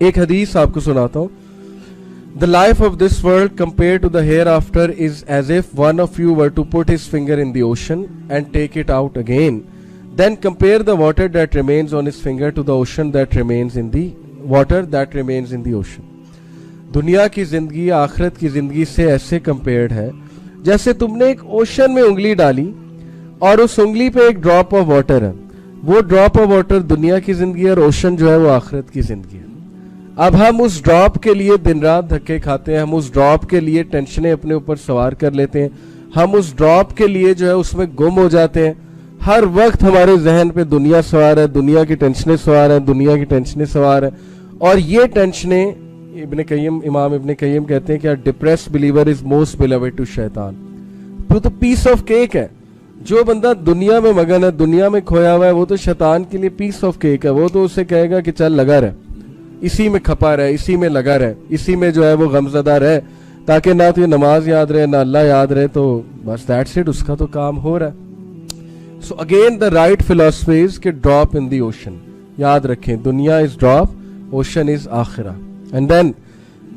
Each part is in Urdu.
ایک حدیث آپ کو سناتا ہوں. The life of this world compared to the hereafter is as if one of you were to put his finger in the ocean and take it out again. Then compare the water that remains on his finger to the ocean that remains in the water that remains in the ocean. دنیا کی زندگی آخرت کی زندگی سے ایسے کمپیئرڈ ہے جیسے تم نے ایک اوشن میں انگلی ڈالی اور اس انگلی پہ ایک ڈراپ آف واٹر ہے. وہ ڈراپ آف واٹر دنیا کی زندگی ہے اور اوشن جو ہے وہ آخرت کی زندگی ہے. اب ہم اس ڈراپ کے لیے دن رات دھکے کھاتے ہیں, ہم اس ڈراپ کے لیے ٹینشنیں اپنے اوپر سوار کر لیتے ہیں, ہم اس ڈراپ کے لیے جو ہے اس میں گم ہو جاتے ہیں. ہر وقت ہمارے ذہن پہ دنیا سوار ہے, دنیا کی ٹینشنیں سوار ہیں, دنیا کی ٹینشنیں سوار ہیں. اور یہ ٹینشنیں امام ابن قیم کہتے ہیں کہ depressed believer is most beloved to شیطان. تو پیس آف کیک ہے. جو بندہ دنیا میں مگن ہے, دنیا میں کھویا ہوا ہے, وہ تو شیطان کے لیے پیس آف کیک ہے. وہ تو اسے کہے گا کہ چل لگا رہے, اسی میں کھپا رہے, اسی میں لگا رہے, اسی میں جو ہے وہ غمزدہ رہے, تاکہ نہ تو یہ نماز یاد رہے نہ اللہ یاد رہے, تو بس دیٹس اٹ, اس کا تو کام ہو رہا ہے. So again the right philosophy is کہ ڈراپ ان دی اوشن. یاد رکھیں, دنیا از ڈراپ, اوشن از آخرہ. And then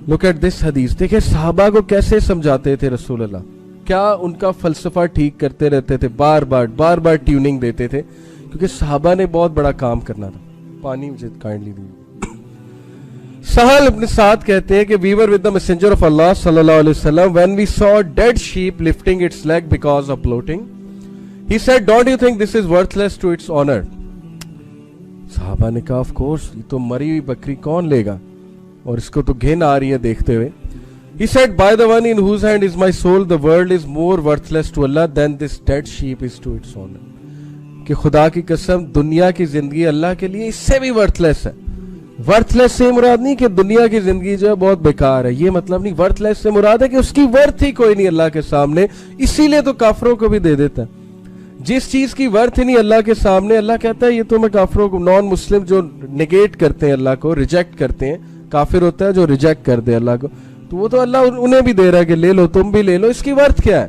look at this حدیث. دیکھیں صحابہ کو کیسے سمجھاتے تھے رسول اللہ, کیا ان کا فلسفہ ٹھیک کرتے رہتے تھے, بار بار ٹیوننگ دیتے تھے, کیونکہ صحابہ نے بہت بڑا کام کرنا تھا. پانی مجھے کائنڈلی دی. سہل ابن سعد کہتے ہیں کہ we were with the messenger of Allah صلی اللہ علیہ وسلم when we saw a dead sheep lifting its leg because of bloating. He said, don't you think this is worthless to its honor? صحابہ نے کہا, of course, یہ تو مری ہوئی بکری کون لے گا, اور اس کو تو گھن آ رہی ہے دیکھتے ہوئے. He said, by the one in whose hand is my soul, the world is more worthless to Allah than this dead sheep is to its owner. کہ خدا کی قسم دنیا کی زندگی اللہ کے لیے اس سے بھی ورتھ لیس ہے. ورتھ لیس سے مراد نہیں کہ دنیا کی زندگی جو ہے بہت بیکار ہے, یہ مطلب نہیں. ورتھ لیس سے مراد ہے کہ اس کی ورتھ ہی کوئی نہیں اللہ کے سامنے, اسی لیے تو کافروں کو بھی دے دیتا ہے. جس چیز کی ورتھ ہی نہیں اللہ کے سامنے, اللہ کہتا ہے یہ تو میں کافروں کو, نان مسلم جو نگیٹ کرتے ہیں اللہ کو, ریجیکٹ کرتے ہیں, کافر ہوتا ہے جو ریجیکٹ کر دے اللہ کو, تو وہ تو اللہ انہیں بھی دے رہا ہے کہ لے لو, تم بھی لے لو, اس کی ورتھ کیا ہے.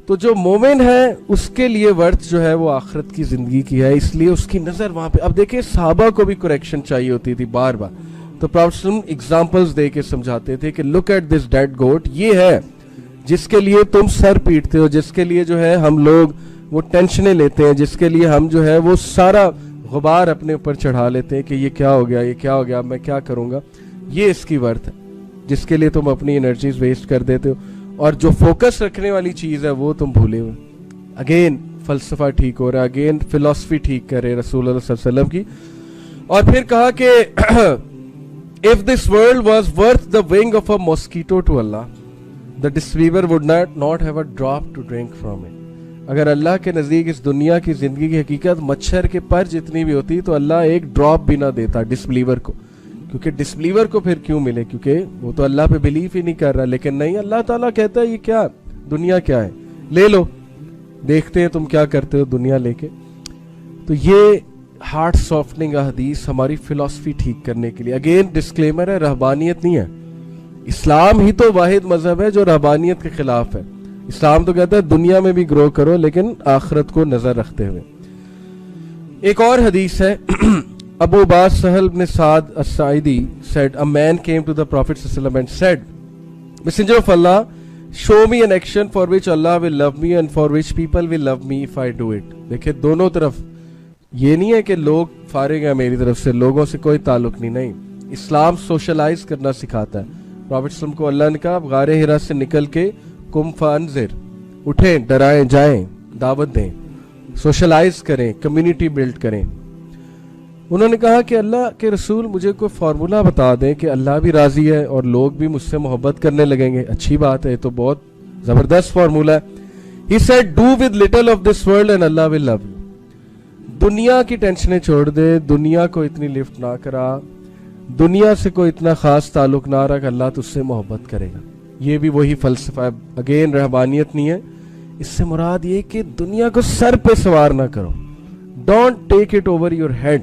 تو جو مومن ہے اس کے لیے ورتھ جو ہے وہ آخرت کی زندگی کی ہے, اس لیے اس کی نظر وہاں پہ. اب دیکھیں صحابہ کو بھی کریکشن چاہیے ہوتی تھی بار بار, تو پراپٹ وسلم ایگزامپلز دے کے سمجھاتے تھے کہ لک ایٹ دس ڈیڈ گوٹ, یہ ہے جس کے لیے تم سر پیٹتے ہو, جس کے لیے جو ہے ہم لوگ وہ ٹینشنیں لیتے ہیں, جس کے لیے ہم جو ہے وہ سارا غبار اپنے اوپر چڑھا لیتے ہیں کہ یہ کیا ہو گیا, یہ کیا ہو گیا, میں کیا کروں گا. یہ اس کی ورتھ ہے جس کے لیے تم اپنی انرجیز ویسٹ کر دیتے ہو, اور جو فوکس رکھنے والی چیز ہے وہ تم بھولے ہوئے. اگین فلسفہ ٹھیک ہو رہا ہے, اگین فلسفی ٹھیک کر رہے رسول اللہ صلی اللہ علیہ وسلم کی. اور پھر کہا کہ if this world was worth the wing of a mosquito to Allah, the disbeliever would not have a drop to drink from it. اگر اللہ کے نزدیک اس دنیا کی زندگی کی حقیقت مچھر کے پر جتنی بھی ہوتی تو اللہ ایک ڈراپ بھی نہ دیتا ڈسبلیور کو. کیونکہ ڈسبلیور کو پھر کیوں ملے, کیونکہ وہ تو اللہ پہ بلیف ہی نہیں کر رہا. لیکن نہیں, اللہ تعالیٰ کہتا ہے یہ کیا دنیا کیا ہے, لے لو, دیکھتے ہیں تم کیا کرتے ہو دنیا لے کے. تو یہ ہارٹ سافٹنگ حدیث ہماری فلسفی ٹھیک کرنے کے لیے. اگین ڈسکلیمر ہے, رہبانیت نہیں ہے. اسلام ہی تو واحد مذہب ہے جو رہبانیت کے خلاف ہے. اسلام تو کہتا ہے دنیا میں بھی گرو کرو لیکن آخرت کو نظر رکھتے ہوئے. ایک اور حدیث ہے, Abu Abbas Sahal ibn Sa'd as-Sa'idi said, a man came to the Prophet ﷺ and said, Messenger of Allah, show me an action for which Allah will love me and for which people will love me if I do it. دیکھیں دونوں طرف یہ نہیں ہے کہ لوگ فارغ ہیں میری طرف سے, لوگوں سے کوئی تعلق نہیں. اسلام سوشلائز کرنا سکھاتا ہے. پروفیٹ صلی اللہ علیہ وسلم کو اللہ نے کہا غار حرا سے نکل کے قم فانذر, اٹھیں, ڈرائیں, جائیں, دعوت دیں, سوشلائز کریں, کمیونٹی بلڈ کریں. انہوں نے کہا کہ اللہ کے رسول مجھے کوئی فارمولا بتا دیں کہ اللہ بھی راضی ہے اور لوگ بھی مجھ سے محبت کرنے لگیں گے. اچھی بات ہے, تو بہت زبردست فارمولا ہے. He said, do with little of this world and Allah will love you. دنیا کی ٹینشنیں چھوڑ دے, دنیا کو اتنی لفٹ نہ کرا, دنیا سے کوئی اتنا خاص تعلق نہ رکھ, اللہ تجھ سے محبت کرے گا. یہ بھی وہی فلسفہ ہے. اگین رہبانیت نہیں ہے, اس سے مراد یہ کہ دنیا کو سر پہ سوار نہ کرو. Don't take it over your head.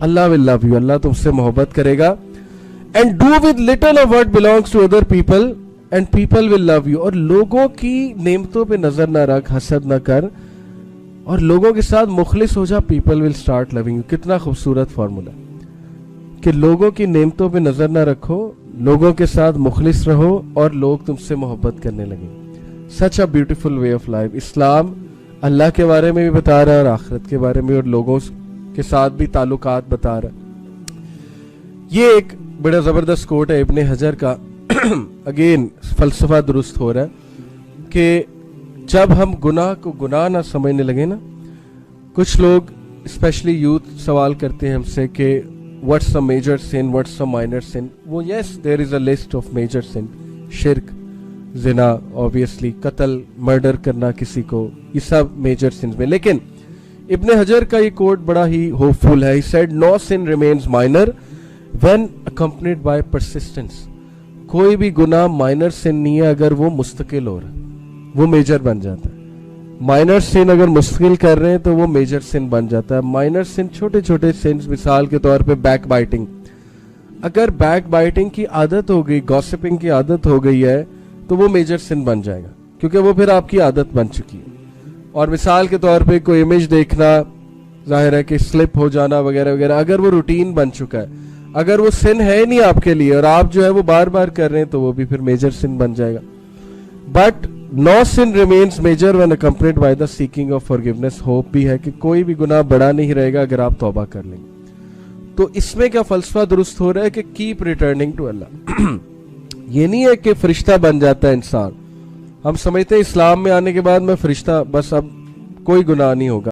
Allah will love you, Allah تم سے محبت کرے گا. and do with little of what belongs to other people and people will love you. اور لوگوں کی نعمتوں پہ نظر نہ رکھ, حسد نہ کر, اور لوگوں کے ساتھ مخلص ہو جا, people will start loving you. کتنا خوبصورت فارمولا. کہ لوگوں کی نعمتوں پہ نظر نہ رکھو, لوگوں کے ساتھ مخلص رہو اور لوگ تم سے محبت کرنے لگیں. Such a beautiful way of life. اسلام اللہ کے بارے میں بھی بتا رہا ہے اور آخرت کے بارے میں اور لوگوں کے ساتھ بھی تعلقات بتا رہا ہے. یہ ایک بڑا زبردست کوٹ ہے ابن حجر کا. اگین فلسفہ درست ہو رہا ہے کہ جب ہم گناہ کو گناہ نہ سمجھنے لگے نا, کچھ لوگ اسپیشلی یوتھ سوال کرتے ہیں ہم سے کہ what's a major sin, what's a minor sin. وہ yes there is a list of major sin. شرک, زنا, obviously قتل, مرڈر کرنا کسی کو, یہ سب میجر سنز میں. لیکن ابن حجر کا یہ کوٹ بڑا ہی ہوپ فل ہے. He said no sin remains minor when accompanied by persistence. کوئی بھی گناہ مائنر سن نہیں ہے اگر وہ مستقل ہو رہا ہے, وہ میجر بن جاتا ہے. مائنر سن اگر مستقل کر رہے ہیں تو وہ میجر سن بن جاتا ہے. مائنر سن چھوٹے چھوٹے سنز, مثال کے طور پہ بیک بائٹنگ. اگر بیک بائٹنگ کی عادت ہو گئی, گوسپنگ کی عادت ہو گئی ہے تو وہ میجر سن بن جائے گا, کیونکہ وہ پھر آپ کی عادت بن چکی ہے. اور مثال کے طور پہ کوئی امیج دیکھنا, ظاہر ہے کہ سلپ ہو جانا وغیرہ وغیرہ, اگر وہ روٹین بن چکا ہے, اگر وہ سن ہے نہیں آپ کے لیے اور آپ جو ہے وہ بار بار کر رہے ہیں تو وہ بھی پھر میجر سن بن جائے گا. But no sin remains major when accompanied by the seeking of forgiveness. Hope بھی ہے کہ کوئی بھی گناہ بڑا نہیں رہے گا اگر آپ توبہ کر لیں گے. تو اس میں کیا فلسفہ درست ہو رہا ہے کہ کیپ ریٹرننگ ٹو اللہ. یہ نہیں ہے کہ فرشتہ بن جاتا ہے انسان. ہم سمجھتے ہیں اسلام میں آنے کے بعد میں فرشتہ, بس اب کوئی گناہ نہیں ہوگا.